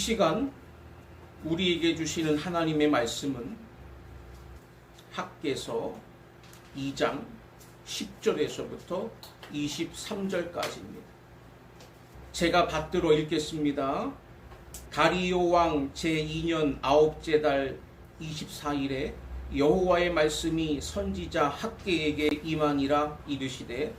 시간 우리에게 주시는 하나님의 말씀은 학개서 2장 10절에서부터 23절까지입니다. 제가 받들어 읽겠습니다. 다리오 왕 제2년 9째 달 24일에 여호와의 말씀이 선지자 학개에게 임하니라. 이르시되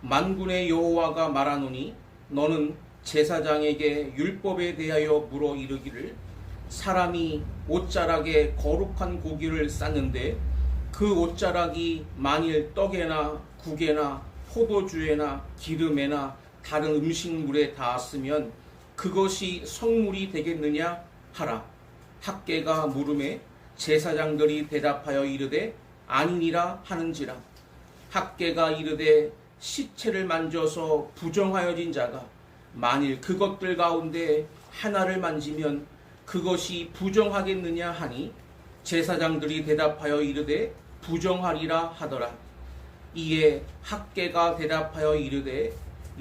만군의 여호와가 말하노니 너는 제사장에게 율법에 대하여 물어 이르기를 사람이 옷자락에 거룩한 고기를 쌌는데 그 옷자락이 만일 떡에나 국에나 포도주에나 기름에나 다른 음식물에 닿았으면 그것이 성물이 되겠느냐 하라. 학개가 물음에 제사장들이 대답하여 이르되 아니니라 하는지라. 학개가 이르되 시체를 만져서 부정하여진 자가 만일 그것들 가운데 하나를 만지면 그것이 부정하겠느냐 하니 제사장들이 대답하여 이르되 부정하리라 하더라. 이에 학개가 대답하여 이르되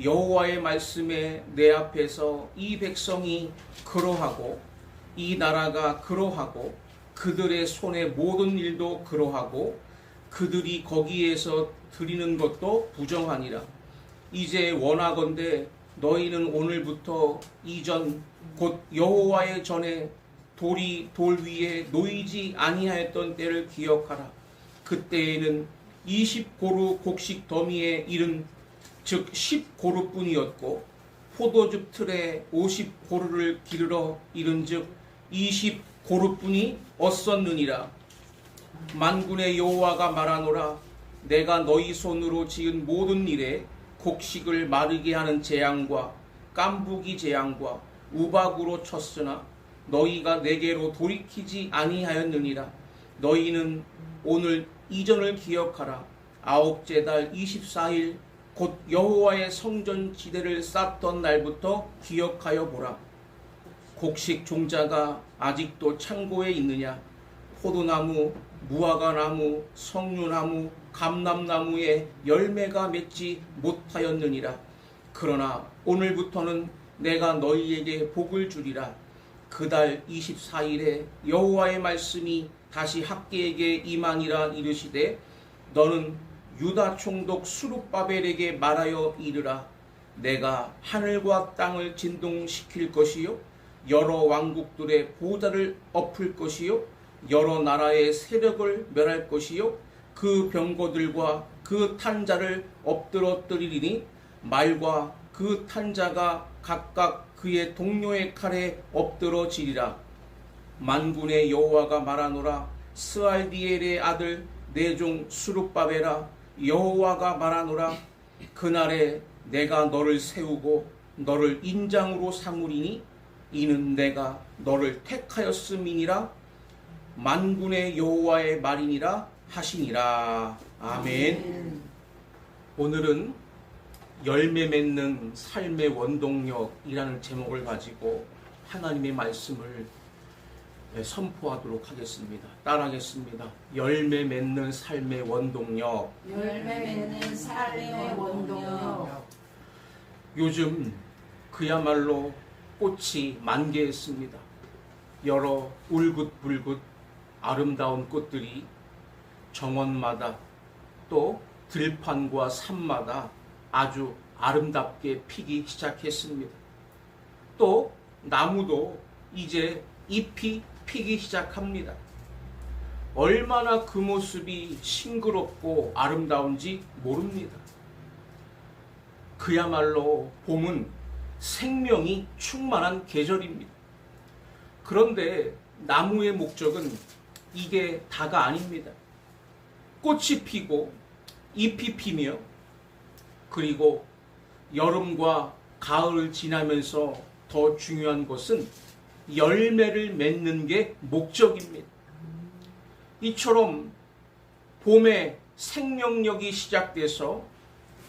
여호와의 말씀에 내 앞에서 이 백성이 그러하고 이 나라가 그러하고 그들의 손의 모든 일도 그러하고 그들이 거기에서 드리는 것도 부정하니라. 이제 원하건대 너희는 오늘부터 이전 곧 여호와의 전에 돌이 돌 위에 놓이지 아니하였던 때를 기억하라. 그때에는 20고루 곡식 더미에 이른 즉 10고루뿐이었고 포도즙 틀에 50고루를 기르러 이른 즉 20고루뿐이 없었느니라. 만군의 여호와가 말하노라. 내가 너희 손으로 지은 모든 일에 곡식을 마르게 하는 재앙과 깐부기 재앙과 우박으로 쳤으나 너희가 내게로 돌이키지 아니하였느니라. 너희는 오늘 이전을 기억하라. 9째 달 24일 곧 여호와의 성전 지대를 쌓던 날부터 기억하여 보라. 곡식 종자가 아직도 창고에 있느냐? 포도나무, 무화과나무, 석류나무, 감람나무에 열매가 맺지 못하였느니라. 그러나 오늘부터는 내가 너희에게 복을 주리라. 그달 24일에 여호와의 말씀이 다시 학개에게 임하니라. 이르시되 너는 유다 총독 스룹바벨에게 말하여 이르라. 내가 하늘과 땅을 진동시킬 것이요 여러 왕국들의 보좌를 엎을 것이요 여러 나라의 세력을 멸할 것이요 그 병거들과 그 탄자를 엎드러뜨리리니 말과 그 탄자가 각각 그의 동료의 칼에 엎드러지리라. 만군의 여호와가 말하노라. 스알디엘의 아들 내 종 스룹바벨아, 여호와가 말하노라. 그날에 내가 너를 세우고 너를 인장으로 삼으리니 이는 내가 너를 택하였음이니라. 만군의 여호와의 말이니라 하시니라. 아멘. 오늘은 열매 맺는 삶의 원동력이라는 제목을 가지고 하나님의 말씀을 선포하도록 하겠습니다. 따라하겠습니다. 열매 맺는 삶의 원동력. 열매 맺는 삶의 원동력. 요즘 그야말로 꽃이 만개했습니다. 여러 울긋불긋 아름다운 꽃들이 정원마다 또 들판과 산마다 아주 아름답게 피기 시작했습니다. 또 나무도 이제 잎이 피기 시작합니다. 얼마나 그 모습이 싱그럽고 아름다운지 모릅니다. 그야말로 봄은 생명이 충만한 계절입니다. 그런데 나무의 목적은 이게 다가 아닙니다. 꽃이 피고 잎이 피며 그리고 여름과 가을을 지나면서 더 중요한 것은 열매를 맺는 게 목적입니다. 이처럼 봄에 생명력이 시작돼서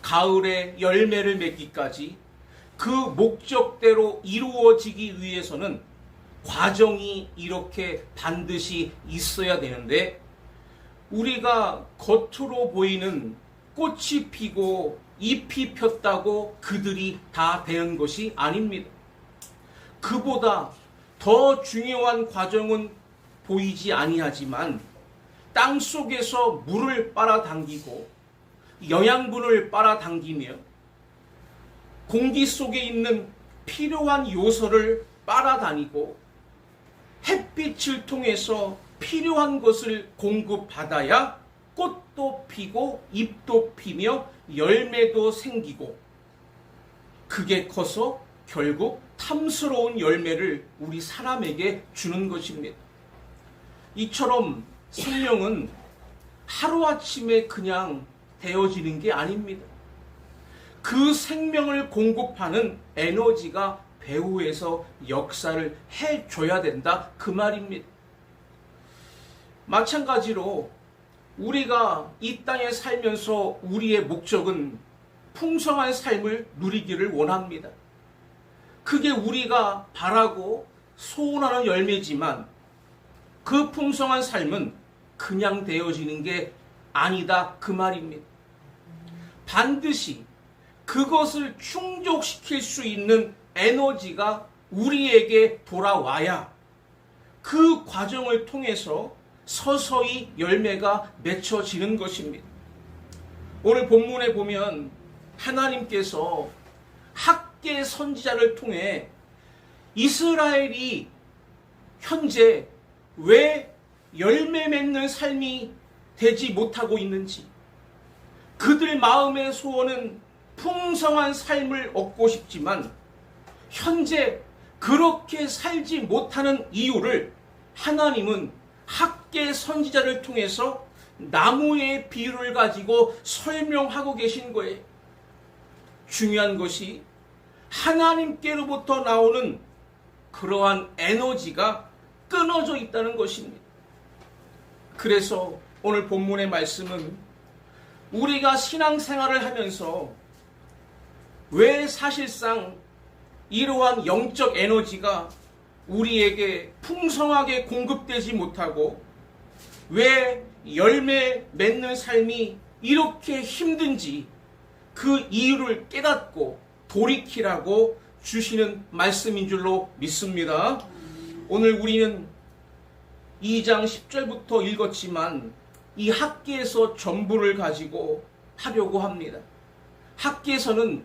가을에 열매를 맺기까지 그 목적대로 이루어지기 위해서는 과정이 이렇게 반드시 있어야 되는데 우리가 겉으로 보이는 꽃이 피고 잎이 폈다고 그들이 다 되는 것이 아닙니다. 그보다 더 중요한 과정은 보이지 아니하지만 땅 속에서 물을 빨아당기고 영양분을 빨아당기며 공기 속에 있는 필요한 요소를 빨아다니고 햇빛을 통해서 필요한 것을 공급받아야 꽃도 피고 잎도 피며 열매도 생기고 그게 커서 결국 탐스러운 열매를 우리 사람에게 주는 것입니다. 이처럼 생명은 하루아침에 그냥 되어지는 게 아닙니다. 그 생명을 공급하는 에너지가 배후에서 역사를 해줘야 된다 그 말입니다. 마찬가지로 우리가 이 땅에 살면서 우리의 목적은 풍성한 삶을 누리기를 원합니다. 그게 우리가 바라고 소원하는 열매지만 그 풍성한 삶은 그냥 되어지는 게 아니다 그 말입니다. 반드시 그것을 충족시킬 수 있는 에너지가 우리에게 돌아와야 그 과정을 통해서 서서히 열매가 맺혀지는 것입니다. 오늘 본문에 보면 하나님께서 학계 선지자를 통해 이스라엘이 현재 왜 열매 맺는 삶이 되지 못하고 있는지, 그들 마음의 소원은 풍성한 삶을 얻고 싶지만 현재 그렇게 살지 못하는 이유를 하나님은 학계 선지자를 통해서 나무의 비유를 가지고 설명하고 계신 거예요. 중요한 것이 하나님께로부터 나오는 그러한 에너지가 끊어져 있다는 것입니다. 그래서 오늘 본문의 말씀은 우리가 신앙생활을 하면서 왜 사실상 이러한 영적 에너지가 우리에게 풍성하게 공급되지 못하고 왜 열매 맺는 삶이 이렇게 힘든지 그 이유를 깨닫고 돌이키라고 주시는 말씀인 줄로 믿습니다. 오늘 우리는 2장 10절부터 읽었지만 이 학기에서 전부를 가지고 하려고 합니다. 학기에서는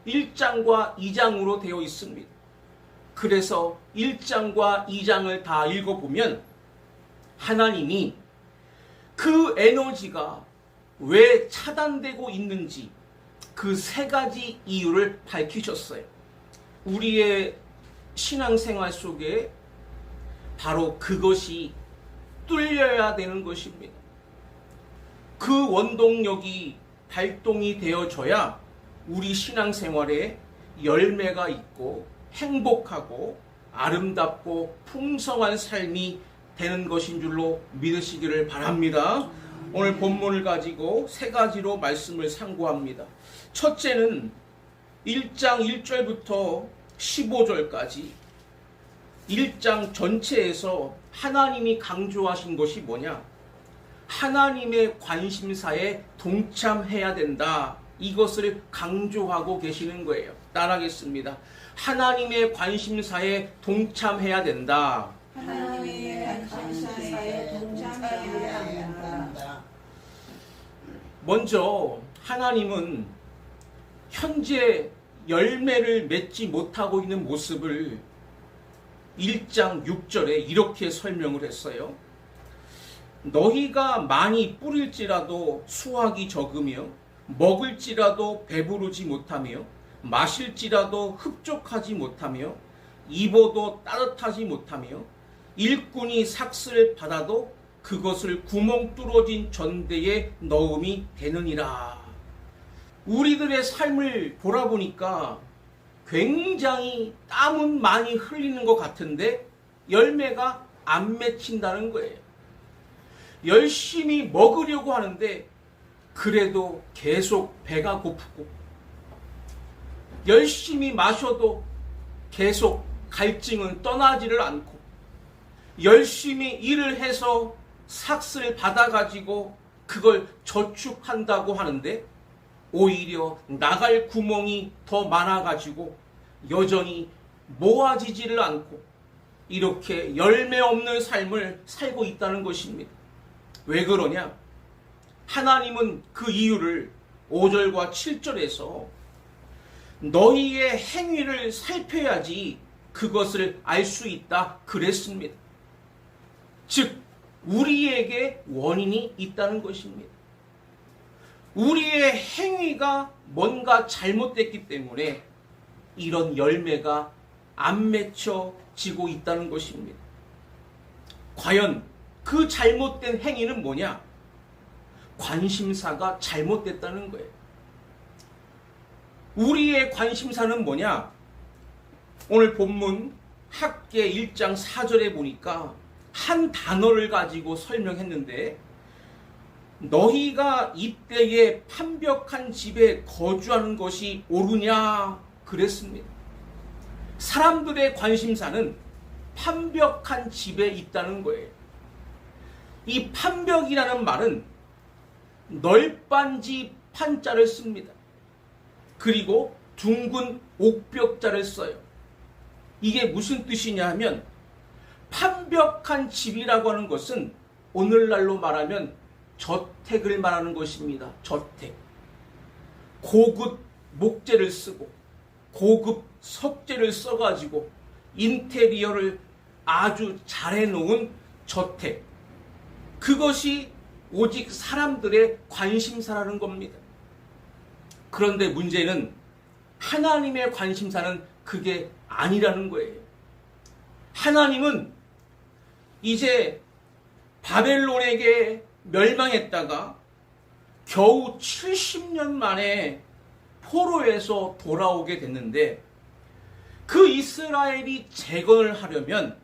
1장과 2장으로 되어 있습니다. 그래서 1장과 2장을 다 읽어보면 하나님이 그 에너지가 왜 차단되고 있는지 그 세 가지 이유를 밝히셨어요. 우리의 신앙생활 속에 바로 그것이 뚫려야 되는 것입니다. 그 원동력이 발동이 되어져야 우리 신앙생활에 열매가 있고 행복하고 아름답고 풍성한 삶이 되는 것인 줄로 믿으시기를 바랍니다. 오늘 본문을 가지고 세 가지로 말씀을 상고합니다. 첫째는 1장 1절부터 15절까지 1장 전체에서 하나님이 강조하신 것이 뭐냐? 하나님의 관심사에 동참해야 된다. 이것을 강조하고 계시는 거예요. 따라하겠습니다. 하나님의 관심사에 동참해야 된다. 하나님의 관심사에 동참해야 한다. 먼저 하나님은 현재 열매를 맺지 못하고 있는 모습을 1장 6절에 이렇게 설명을 했어요. 너희가 많이 뿌릴지라도 수확이 적으며 먹을지라도 배부르지 못하며 마실지라도 흡족하지 못하며 입어도 따뜻하지 못하며 일꾼이 삭슬 받아도 그것을 구멍 뚫어진 전대에 넣음이 되느니라. 우리들의 삶을 돌아보니까 굉장히 땀은 많이 흘리는 것 같은데 열매가 안 맺힌다는 거예요. 열심히 먹으려고 하는데 그래도 계속 배가 고프고, 열심히 마셔도 계속 갈증은 떠나지를 않고, 열심히 일을 해서 삭슬 받아가지고 그걸 저축한다고 하는데 오히려 나갈 구멍이 더 많아가지고 여전히 모아지지를 않고 이렇게 열매 없는 삶을 살고 있다는 것입니다. 왜 그러냐? 하나님은 그 이유를 5절과 7절에서 너희의 행위를 살펴야지 그것을 알 수 있다 그랬습니다. 즉 우리에게 원인이 있다는 것입니다. 우리의 행위가 뭔가 잘못됐기 때문에 이런 열매가 안 맺혀지고 있다는 것입니다. 과연 그 잘못된 행위는 뭐냐? 관심사가 잘못됐다는 거예요. 우리의 관심사는 뭐냐? 오늘 본문 학계 1장 4절에 보니까 한 단어를 가지고 설명했는데 너희가 이때에 판벽한 집에 거주하는 것이 옳으냐 그랬습니다. 사람들의 관심사는 판벽한 집에 있다는 거예요. 이 판벽이라는 말은 널빤지 판자를 씁니다. 그리고 둥근 옥벽자를 써요. 이게 무슨 뜻이냐 하면 판벽한 집이라고 하는 것은 오늘날로 말하면 저택을 말하는 것입니다. 저택. 고급 목재를 쓰고 고급 석재를 써가지고 인테리어를 아주 잘 해놓은 저택. 그것이 오직 사람들의 관심사라는 겁니다. 그런데 문제는 하나님의 관심사는 그게 아니라는 거예요. 하나님은 이제 바벨론에게 멸망했다가 겨우 70년 만에 포로에서 돌아오게 됐는데 그 이스라엘이 재건을 하려면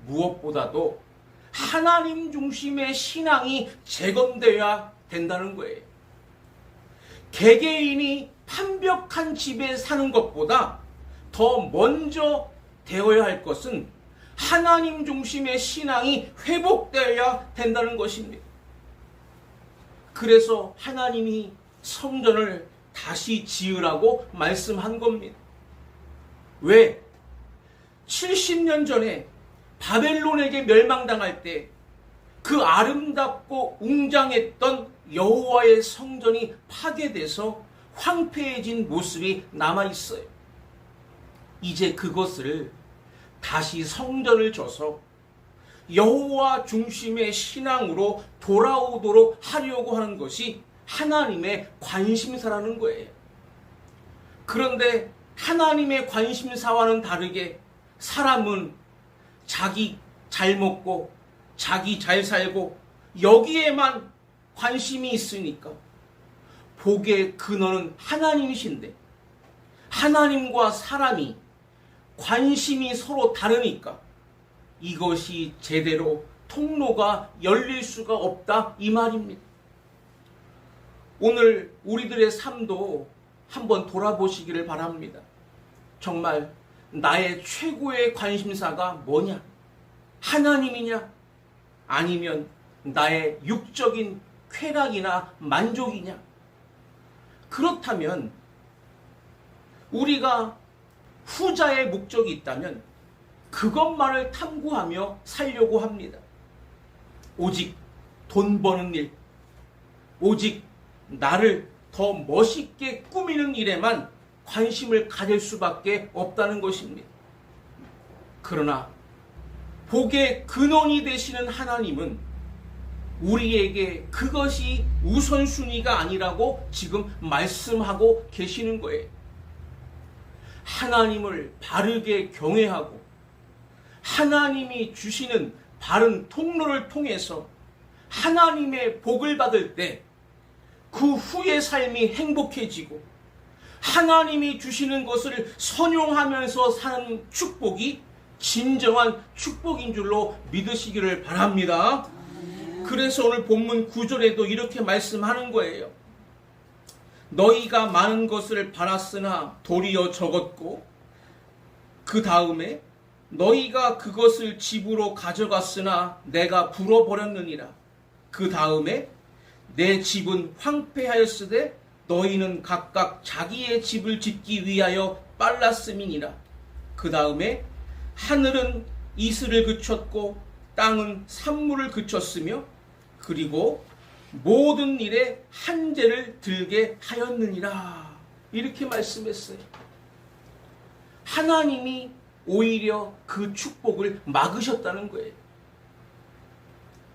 무엇보다도 하나님 중심의 신앙이 재건되어야 된다는 거예요. 개개인이 판벽한 집에 사는 것보다 더 먼저 되어야 할 것은 하나님 중심의 신앙이 회복되어야 된다는 것입니다. 그래서 하나님이 성전을 다시 지으라고 말씀한 겁니다. 왜? 70년 전에 바벨론에게 멸망당할 때 그 아름답고 웅장했던 여호와의 성전이 파괴돼서 황폐해진 모습이 남아있어요. 이제 그것을 다시 성전을 져서 여호와 중심의 신앙으로 돌아오도록 하려고 하는 것이 하나님의 관심사라는 거예요. 그런데 하나님의 관심사와는 다르게 사람은 자기 잘 먹고 자기 잘 살고 여기에만 관심이 있으니까 복의 근원은 하나님이신데 하나님과 사람이 관심이 서로 다르니까 이것이 제대로 통로가 열릴 수가 없다 이 말입니다. 오늘 우리들의 삶도 한번 돌아보시기를 바랍니다. 정말 나의 최고의 관심사가 뭐냐? 하나님이냐? 아니면 나의 육적인 쾌락이나 만족이냐? 그렇다면 우리가 후자의 목적이 있다면 그것만을 탐구하며 살려고 합니다. 오직 돈 버는 일, 오직 나를 더 멋있게 꾸미는 일에만 관심을 가질 수밖에 없다는 것입니다. 그러나 복의 근원이 되시는 하나님은 우리에게 그것이 우선순위가 아니라고 지금 말씀하고 계시는 거예요. 하나님을 바르게 경외하고 하나님이 주시는 바른 통로를 통해서 하나님의 복을 받을 때 그 후의 삶이 행복해지고 하나님이 주시는 것을 선용하면서 사는 축복이 진정한 축복인 줄로 믿으시기를 바랍니다. 그래서 오늘 본문 9절에도 이렇게 말씀하는 거예요. 너희가 많은 것을 바랐으나 도리어 적었고 그 다음에 너희가 그것을 집으로 가져갔으나 내가 불어버렸느니라. 그 다음에 내 집은 황폐하였으되 너희는 각각 자기의 집을 짓기 위하여 빨랐음이니라. 그 다음에 하늘은 이슬을 그쳤고 땅은 산물을 그쳤으며 그리고 모든 일에 한재를 들게 하였느니라. 이렇게 말씀했어요. 하나님이 오히려 그 축복을 막으셨다는 거예요.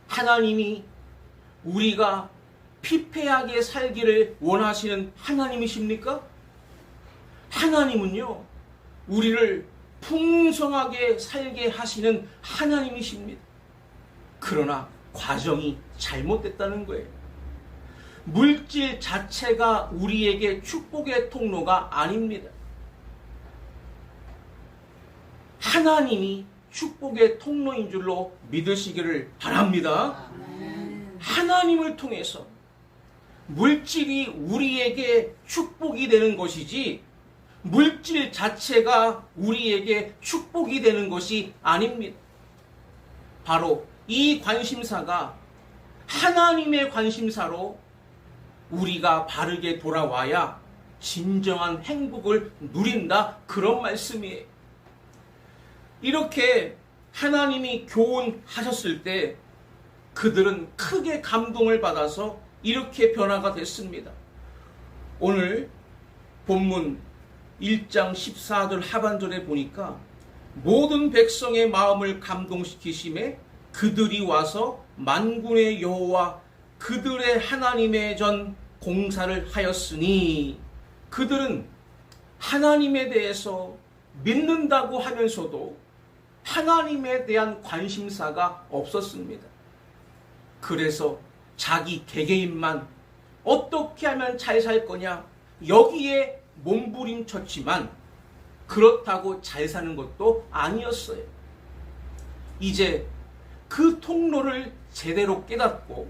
하나님이 우리가 피폐하게 살기를 원하시는 하나님이십니까? 하나님은요, 우리를 풍성하게 살게 하시는 하나님이십니다. 그러나 과정이 잘못됐다는 거예요. 물질 자체가 우리에게 축복의 통로가 아닙니다. 하나님이 축복의 통로인 줄로 믿으시기를 바랍니다. 하나님을 통해서 물질이 우리에게 축복이 되는 것이지 물질 자체가 우리에게 축복이 되는 것이 아닙니다. 바로 이 관심사가 하나님의 관심사로 우리가 바르게 돌아와야 진정한 행복을 누린다, 그런 말씀이에요. 이렇게 하나님이 교훈하셨을 때 그들은 크게 감동을 받아서 이렇게 변화가 됐습니다. 오늘 본문 1장 14절 하반절에 보니까 모든 백성의 마음을 감동시키심에 그들이 와서 만군의 여호와 그들의 하나님의 전 공사를 하였으니, 그들은 하나님에 대해서 믿는다고 하면서도 하나님에 대한 관심사가 없었습니다. 그래서 자기 개개인만 어떻게 하면 잘 살 거냐, 여기에 몸부림쳤지만 그렇다고 잘 사는 것도 아니었어요. 이제 그 통로를 제대로 깨닫고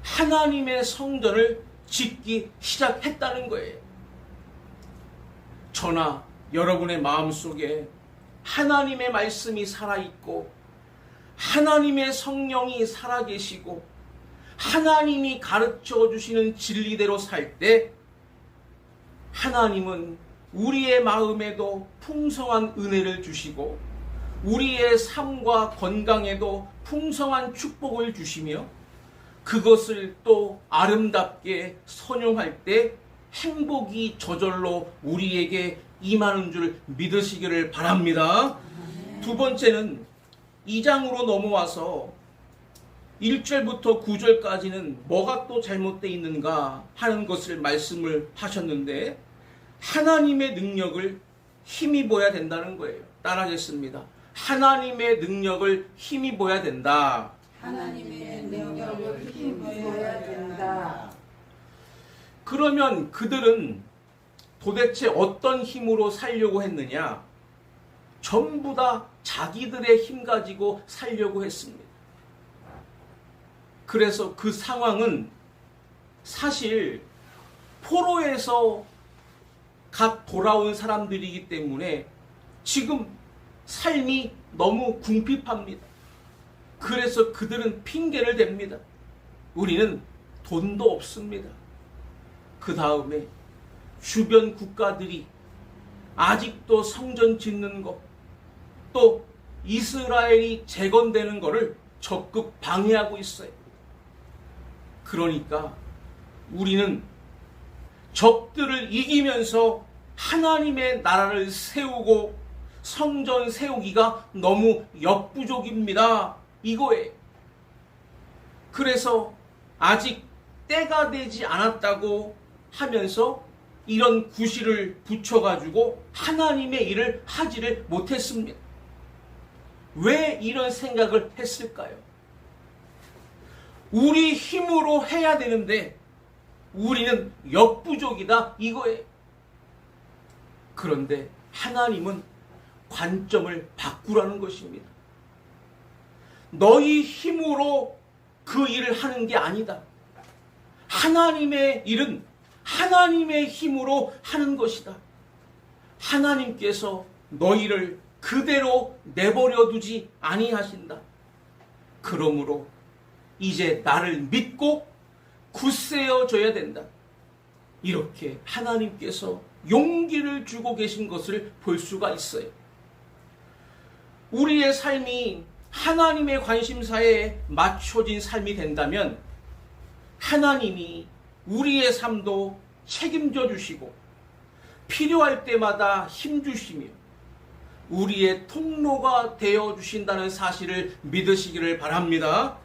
하나님의 성전을 짓기 시작했다는 거예요. 저나 여러분의 마음속에 하나님의 말씀이 살아있고 하나님의 성령이 살아계시고 하나님이 가르쳐 주시는 진리대로 살 때 하나님은 우리의 마음에도 풍성한 은혜를 주시고 우리의 삶과 건강에도 풍성한 축복을 주시며 그것을 또 아름답게 선용할 때 행복이 저절로 우리에게 임하는 줄 믿으시기를 바랍니다. 두 번째는 2장으로 넘어와서 1절부터 9절까지는 뭐가 또 잘못되어 있는가 하는 것을 말씀을 하셨는데, 하나님의 능력을 힘입어야 된다는 거예요. 따라하겠습니다. 하나님의 능력을 힘입어야 된다. 하나님의 능력을 힘입어야 된다. 그러면 그들은 도대체 어떤 힘으로 살려고 했느냐? 전부 다 자기들의 힘 가지고 살려고 했습니다. 그래서 그 상황은 사실 포로에서 갓 돌아온 사람들이기 때문에 지금 삶이 너무 궁핍합니다. 그래서 그들은 핑계를 댑니다. 우리는 돈도 없습니다. 그 다음에 주변 국가들이 아직도 성전 짓는 것, 또 이스라엘이 재건되는 것을 적극 방해하고 있어요. 그러니까 우리는 적들을 이기면서 하나님의 나라를 세우고 성전 세우기가 너무 역부족입니다. 이거예요. 그래서 아직 때가 되지 않았다고 하면서 이런 구실을 붙여가지고 하나님의 일을 하지를 못했습니다. 왜 이런 생각을 했을까요? 우리 힘으로 해야 되는데 우리는 역부족이다, 이거예요. 그런데 하나님은 관점을 바꾸라는 것입니다. 너희 힘으로 그 일을 하는 게 아니다. 하나님의 일은 하나님의 힘으로 하는 것이다. 하나님께서 너희를 그대로 내버려 두지 아니하신다. 그러므로 이제 나를 믿고 굳세어 줘야 된다. 이렇게 하나님께서 용기를 주고 계신 것을 볼 수가 있어요. 우리의 삶이 하나님의 관심사에 맞춰진 삶이 된다면 하나님이 우리의 삶도 책임져 주시고 필요할 때마다 힘주시며 우리의 통로가 되어 주신다는 사실을 믿으시기를 바랍니다.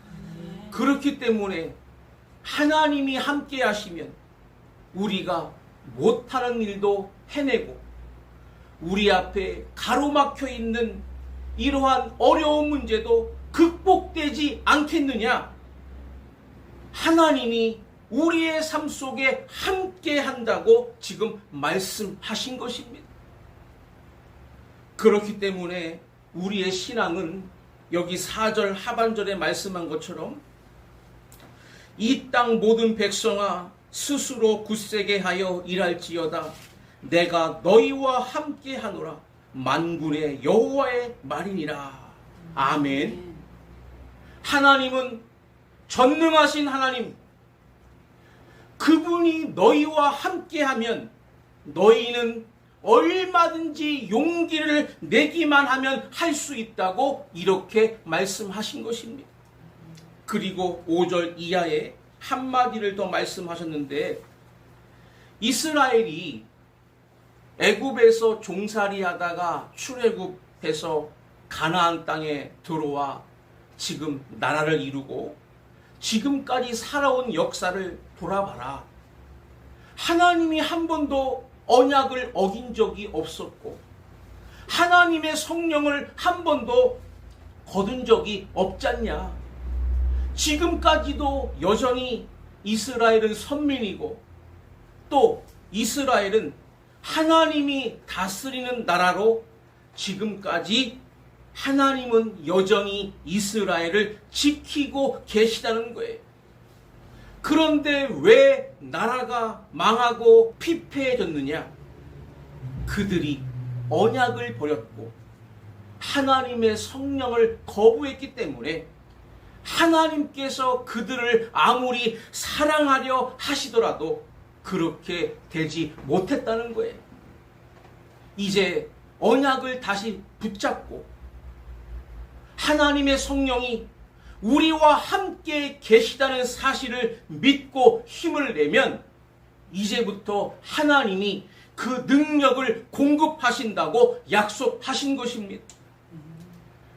그렇기 때문에 하나님이 함께 하시면 우리가 못하는 일도 해내고 우리 앞에 가로막혀 있는 이러한 어려운 문제도 극복되지 않겠느냐? 하나님이 우리의 삶 속에 함께 한다고 지금 말씀하신 것입니다. 그렇기 때문에 우리의 신앙은 여기 4절 하반절에 말씀한 것처럼 이 땅 모든 백성아 스스로 굳세게 하여 일할지어다 내가 너희와 함께 하노라 만군의 여호와의 말이니라. 아멘. 하나님은 전능하신 하나님, 그분이 너희와 함께하면 너희는 얼마든지 용기를 내기만 하면 할 수 있다고 이렇게 말씀하신 것입니다. 그리고 5절 이하에 한마디를 더 말씀하셨는데 이스라엘이 애굽에서 종살이 하다가 출애굽해서 가나안 땅에 들어와 지금 나라를 이루고 지금까지 살아온 역사를 돌아봐라. 하나님이 한 번도 언약을 어긴 적이 없었고 하나님의 성령을 한 번도 거둔 적이 없잖냐. 지금까지도 여전히 이스라엘은 선민이고 또 이스라엘은 하나님이 다스리는 나라로 지금까지 하나님은 여전히 이스라엘을 지키고 계시다는 거예요. 그런데 왜 나라가 망하고 피폐해졌느냐? 그들이 언약을 버렸고 하나님의 성령을 거부했기 때문에 하나님께서 그들을 아무리 사랑하려 하시더라도 그렇게 되지 못했다는 거예요. 이제 언약을 다시 붙잡고 하나님의 성령이 우리와 함께 계시다는 사실을 믿고 힘을 내면 이제부터 하나님이 그 능력을 공급하신다고 약속하신 것입니다.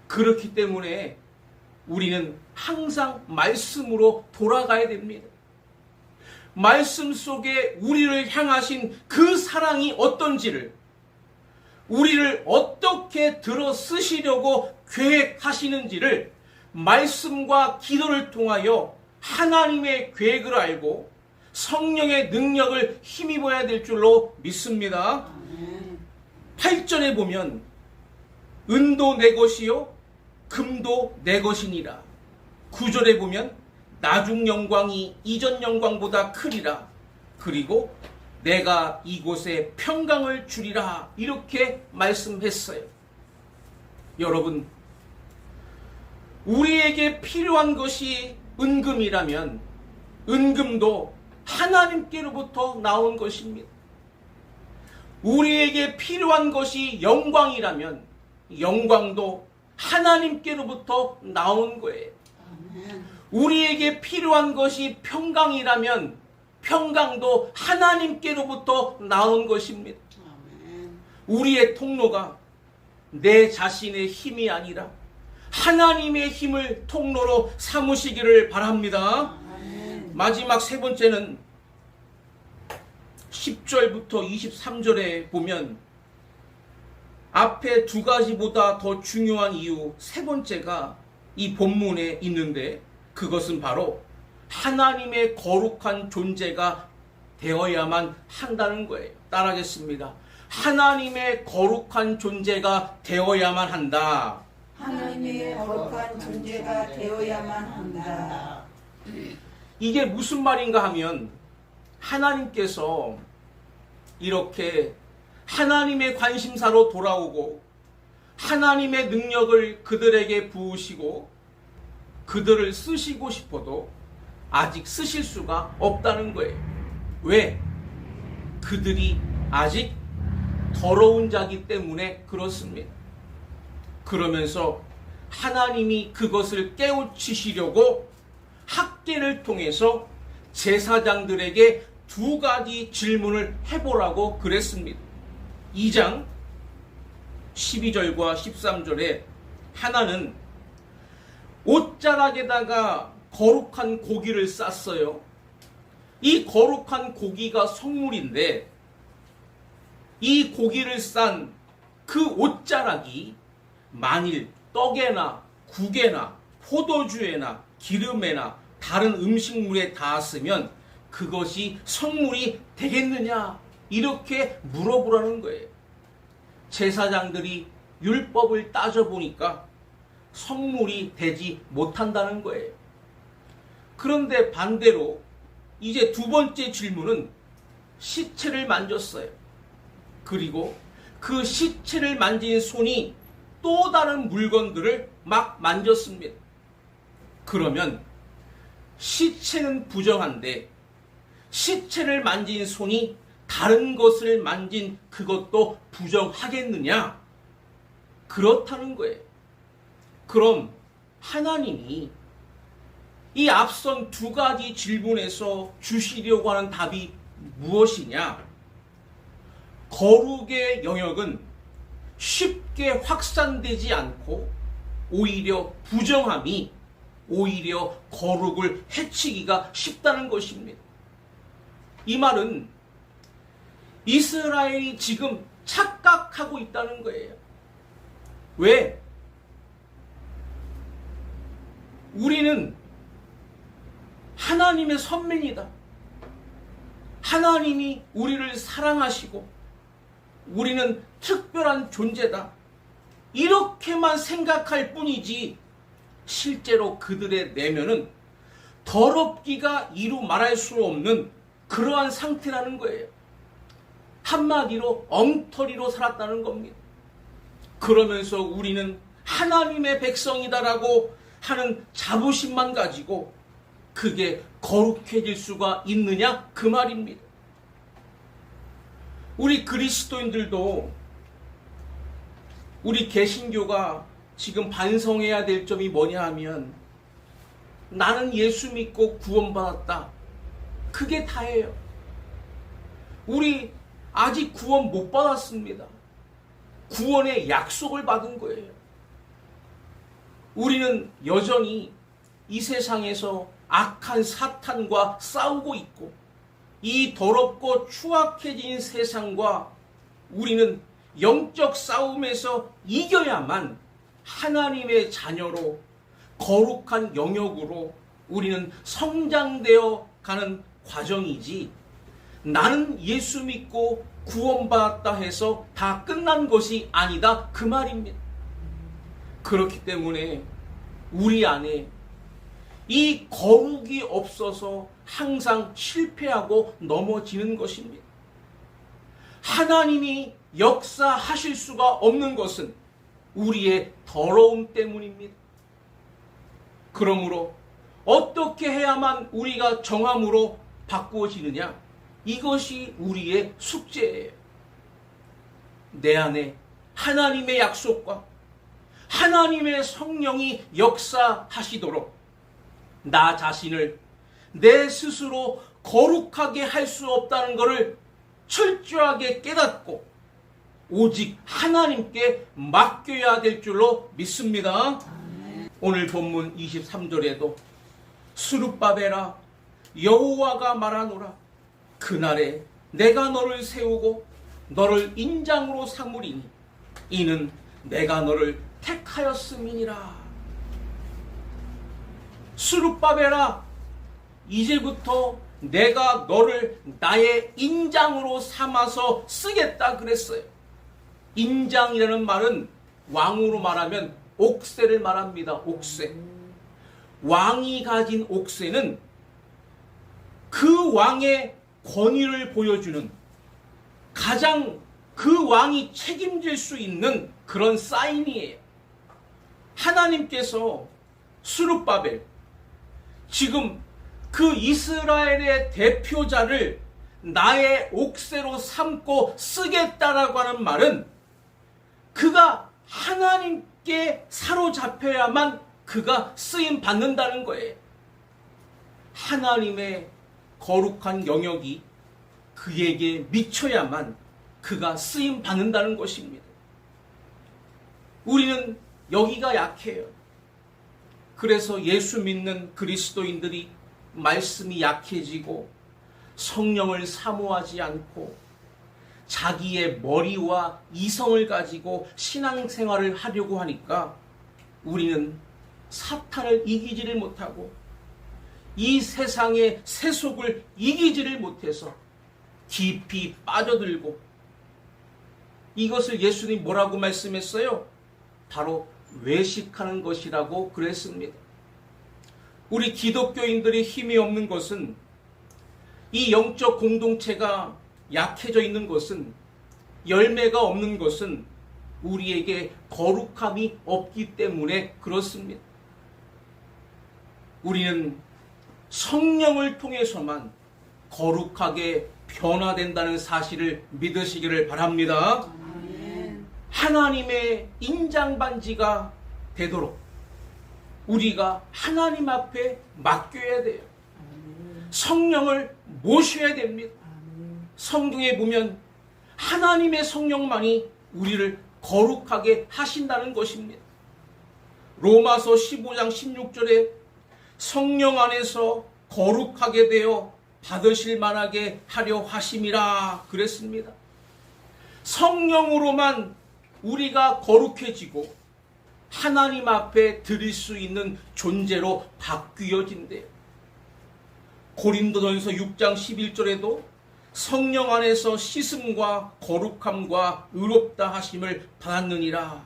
그렇기 때문에 우리는 항상 말씀으로 돌아가야 됩니다. 말씀 속에 우리를 향하신 그 사랑이 어떤지를, 우리를 어떻게 들어 쓰시려고 계획하시는지를 말씀과 기도를 통하여 하나님의 계획을 알고 성령의 능력을 힘입어야 될 줄로 믿습니다. 8절에 보면 은도 내 것이요 금도 내 것이니라. 9절에 보면 나중 영광이 이전 영광보다 크리라. 그리고 내가 이곳에 평강을 주리라. 이렇게 말씀했어요. 여러분, 우리에게 필요한 것이 은금이라면 은금도 하나님께로부터 나온 것입니다. 우리에게 필요한 것이 영광이라면 영광도 하나님께로부터 나온 거예요. 우리에게 필요한 것이 평강이라면 평강도 하나님께로부터 나온 것입니다. 우리의 통로가 내 자신의 힘이 아니라 하나님의 힘을 통로로 삼으시기를 바랍니다. 마지막 세 번째는 10절부터 23절에 보면 앞에 두 가지보다 더 중요한 이유 세 번째가 이 본문에 있는데 그것은 바로 하나님의 거룩한 존재가 되어야만 한다는 거예요. 따라하겠습니다. 하나님의 거룩한 존재가 되어야만 한다. 하나님의 거룩한 존재가 되어야만 한다. 이게 무슨 말인가 하면 하나님께서 이렇게 하나님의 관심사로 돌아오고 하나님의 능력을 그들에게 부으시고 그들을 쓰시고 싶어도 아직 쓰실 수가 없다는 거예요. 왜? 그들이 아직 더러운 자기 때문에 그렇습니다. 그러면서 하나님이 그것을 깨우치시려고 학계를 통해서 제사장들에게 두 가지 질문을 해보라고 그랬습니다. 2장 12절과 13절에 하나는 옷자락에다가 거룩한 고기를 쌌어요. 이 거룩한 고기가 성물인데 이 고기를 싼 그 옷자락이 만일 떡에나 국에나 포도주에나 기름에나 다른 음식물에 닿았으면 그것이 성물이 되겠느냐 이렇게 물어보라는 거예요. 제사장들이 율법을 따져보니까 성물이 되지 못한다는 거예요. 그런데 반대로 이제 두 번째 질문은 시체를 만졌어요. 그리고 그 시체를 만진 손이 또 다른 물건들을 막 만졌습니다. 그러면 시체는 부정한데 시체를 만진 손이 다른 것을 만진 그것도 부정하겠느냐? 그렇다는 거예요. 그럼 하나님이 이 앞선 두 가지 질문에서 주시려고 하는 답이 무엇이냐? 거룩의 영역은 쉽게 확산되지 않고 오히려 부정함이 오히려 거룩을 해치기가 쉽다는 것입니다. 이 말은 이스라엘이 지금 착각하고 있다는 거예요. 왜? 우리는 하나님의 선민이다. 하나님이 우리를 사랑하시고 우리는 특별한 존재다. 이렇게만 생각할 뿐이지 실제로 그들의 내면은 더럽기가 이루 말할 수 없는 그러한 상태라는 거예요. 한마디로 엉터리로 살았다는 겁니다. 그러면서 우리는 하나님의 백성이다라고 하는 자부심만 가지고 그게 거룩해질 수가 있느냐 그 말입니다. 우리 그리스도인들도 우리 개신교가 지금 반성해야 될 점이 뭐냐 하면 나는 예수 믿고 구원받았다. 그게 다예요. 우리 아직 구원 못 받았습니다. 구원의 약속을 받은 거예요. 우리는 여전히 이 세상에서 악한 사탄과 싸우고 있고 이 더럽고 추악해진 세상과 우리는 영적 싸움에서 이겨야만 하나님의 자녀로 거룩한 영역으로 우리는 성장되어 가는 과정이지 나는 예수 믿고 구원받았다 해서 다 끝난 것이 아니다 그 말입니다. 그렇기 때문에 우리 안에 이 거룩이 없어서 항상 실패하고 넘어지는 것입니다. 하나님이 역사하실 수가 없는 것은 우리의 더러움 때문입니다. 그러므로 어떻게 해야만 우리가 정함으로 바꾸어지느냐? 이것이 우리의 숙제예요. 내 안에 하나님의 약속과 하나님의 성령이 역사하시도록 나 자신을 내 스스로 거룩하게 할 수 없다는 것을 철저하게 깨닫고 오직 하나님께 맡겨야 될 줄로 믿습니다. 오늘 본문 23절에도 스룹바벨아 여호와가 말하노라 그날에 내가 너를 세우고 너를 인장으로 삼으리니 이는 내가 너를 택하였음이니라. 스룹바벨아 이제부터 내가 너를 나의 인장으로 삼아서 쓰겠다 그랬어요. 인장이라는 말은 왕으로 말하면 옥새를 말합니다. 옥새. 왕이 가진 옥새는 그 왕의 권위를 보여주는 가장 그 왕이 책임질 수 있는 그런 사인이에요. 하나님께서 스룹바벨 지금 그 이스라엘의 대표자를 나의 옥새로 삼고 쓰겠다라고 하는 말은 그가 하나님께 함께 사로잡혀야만 그가 쓰임 받는다는 거예요. 하나님의 거룩한 영역이 그에게 미쳐야만 그가 쓰임 받는다는 것입니다. 우리는 여기가 약해요. 그래서 예수 믿는 그리스도인들이 말씀이 약해지고 성령을 사모하지 않고 자기의 머리와 이성을 가지고 신앙생활을 하려고 하니까 우리는 사탄을 이기지를 못하고 이 세상의 세속을 이기지를 못해서 깊이 빠져들고, 이것을 예수님 뭐라고 말씀했어요? 바로 외식하는 것이라고 그랬습니다. 우리 기독교인들이 힘이 없는 것은, 이 영적 공동체가 약해져 있는 것은, 열매가 없는 것은 우리에게 거룩함이 없기 때문에 그렇습니다. 우리는 성령을 통해서만 거룩하게 변화된다는 사실을 믿으시기를 바랍니다. 아멘. 하나님의 인장반지가 되도록 우리가 하나님 앞에 맡겨야 돼요. 성령을 모셔야 됩니다. 성경에 보면 하나님의 성령만이 우리를 거룩하게 하신다는 것입니다. 로마서 15장 16절에 성령 안에서 거룩하게 되어 받으실 만하게 하려 하심이라 그랬습니다. 성령으로만 우리가 거룩해지고 하나님 앞에 드릴 수 있는 존재로 바뀌어진대요. 고린도전서 6장 11절에도 성령 안에서 씻음과 거룩함과 의롭다 하심을 받았느니라.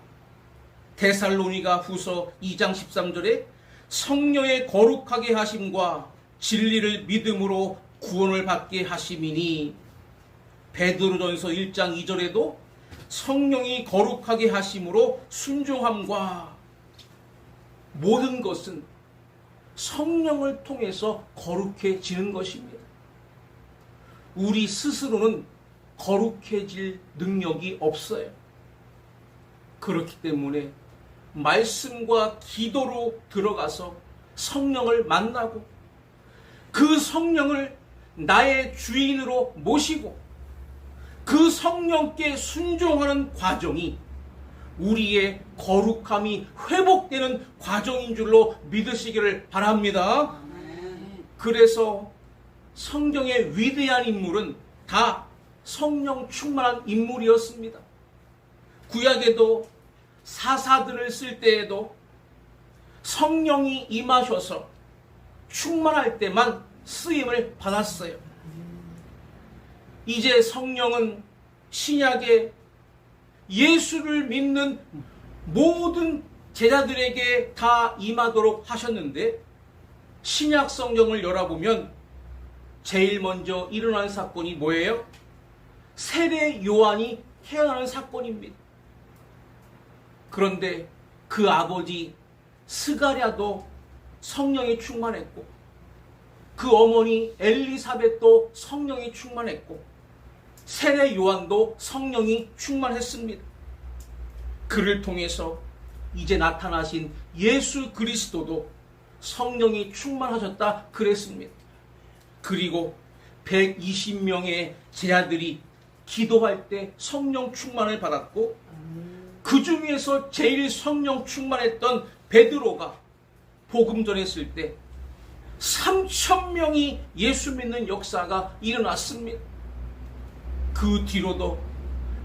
데살로니가 후서 2장 13절에 성령의 거룩하게 하심과 진리를 믿음으로 구원을 받게 하심이니, 베드로전서 1장 2절에도 성령이 거룩하게 하심으로 순종함과, 모든 것은 성령을 통해서 거룩해지는 것입니다. 우리 스스로는 거룩해질 능력이 없어요. 그렇기 때문에 말씀과 기도로 들어가서 성령을 만나고 그 성령을 나의 주인으로 모시고 그 성령께 순종하는 과정이 우리의 거룩함이 회복되는 과정인 줄로 믿으시기를 바랍니다. 그래서 성경의 위대한 인물은 다 성령 충만한 인물이었습니다. 구약에도 사사들을 쓸 때에도 성령이 임하셔서 충만할 때만 쓰임을 받았어요. 이제 성령은 신약에 예수를 믿는 모든 제자들에게 다 임하도록 하셨는데, 신약 성경을 열어보면 제일 먼저 일어난 사건이 뭐예요? 세례 요한이 태어나는 사건입니다. 그런데 그 아버지 스가랴도 성령이 충만했고, 그 어머니 엘리사벳도 성령이 충만했고, 세례 요한도 성령이 충만했습니다. 그를 통해서 이제 나타나신 예수 그리스도도 성령이 충만하셨다 그랬습니다. 그리고 120명의 제자들이 기도할 때 성령 충만을 받았고, 그 중에서 제일 성령 충만했던 베드로가 복음 전했을 때 3,000명이 예수 믿는 역사가 일어났습니다. 그 뒤로도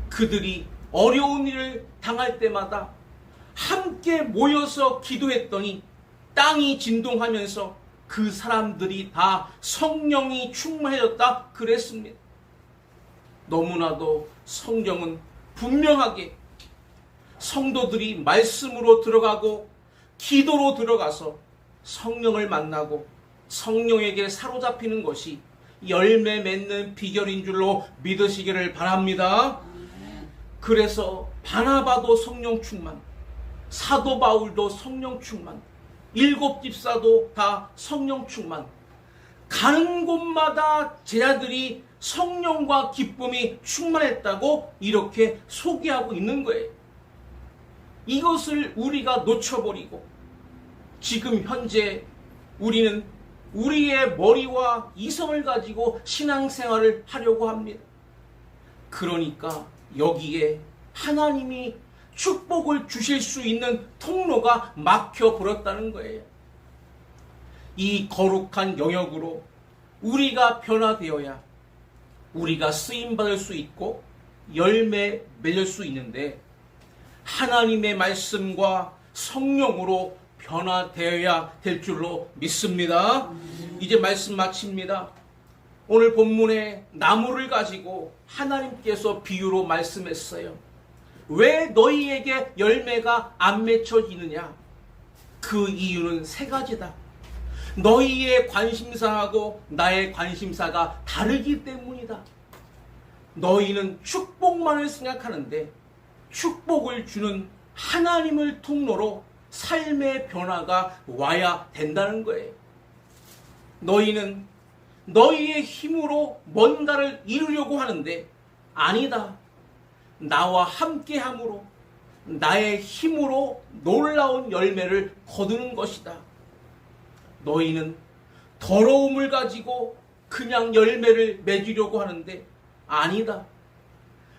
그들이 어려운 일을 당할 때마다 함께 모여서 기도했더니 땅이 진동하면서 그 사람들이 다 성령이 충만해졌다 그랬습니다. 너무나도 성경은 분명하게 성도들이 말씀으로 들어가고 기도로 들어가서 성령을 만나고 성령에게 사로잡히는 것이 열매 맺는 비결인 줄로 믿으시기를 바랍니다. 그래서 바나바도 성령 충만, 사도 바울도 성령 충만, 7 집사도 다 성령 충만, 가는 곳마다 제자들이 성령과 기쁨이 충만했다고 이렇게 소개하고 있는 거예요. 이것을 우리가 놓쳐버리고 지금 현재 우리는 우리의 머리와 이성을 가지고 신앙생활을 하려고 합니다. 그러니까 여기에 하나님이 축복을 주실 수 있는 통로가 막혀버렸다는 거예요. 이 거룩한 영역으로 우리가 변화되어야 우리가 쓰임받을 수 있고 열매 맺을 수 있는데 하나님의 말씀과 성령으로 변화되어야 될 줄로 믿습니다. 이제 말씀 마칩니다. 오늘 본문에 나무를 가지고 하나님께서 비유로 말씀했어요. 왜 너희에게 열매가 안 맺혀지느냐? 그 이유는 세 가지다. 너희의 관심사하고 나의 관심사가 다르기 때문이다. 너희는 축복만을 생각하는데 축복을 주는 하나님을 통로로 삶의 변화가 와야 된다는 거예요. 너희는 너희의 힘으로 뭔가를 이루려고 하는데 아니다. 나와 함께함으로 나의 힘으로 놀라운 열매를 거두는 것이다. 너희는 더러움을 가지고 그냥 열매를 맺으려고 하는데 아니다.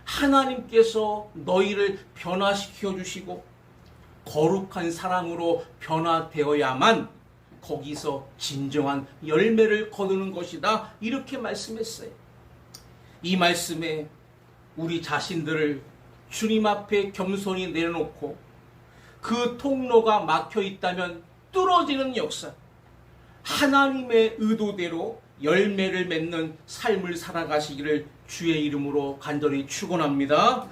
하나님께서 너희를 변화시켜 주시고 거룩한 사람으로 변화되어야만 거기서 진정한 열매를 거두는 것이다. 이렇게 말씀했어요. 이 말씀에 우리 자신들을 주님 앞에 겸손히 내려놓고 그 통로가 막혀 있다면 뚫어지는 역사, 하나님의 의도대로 열매를 맺는 삶을 살아가시기를 주의 이름으로 간절히 축원합니다.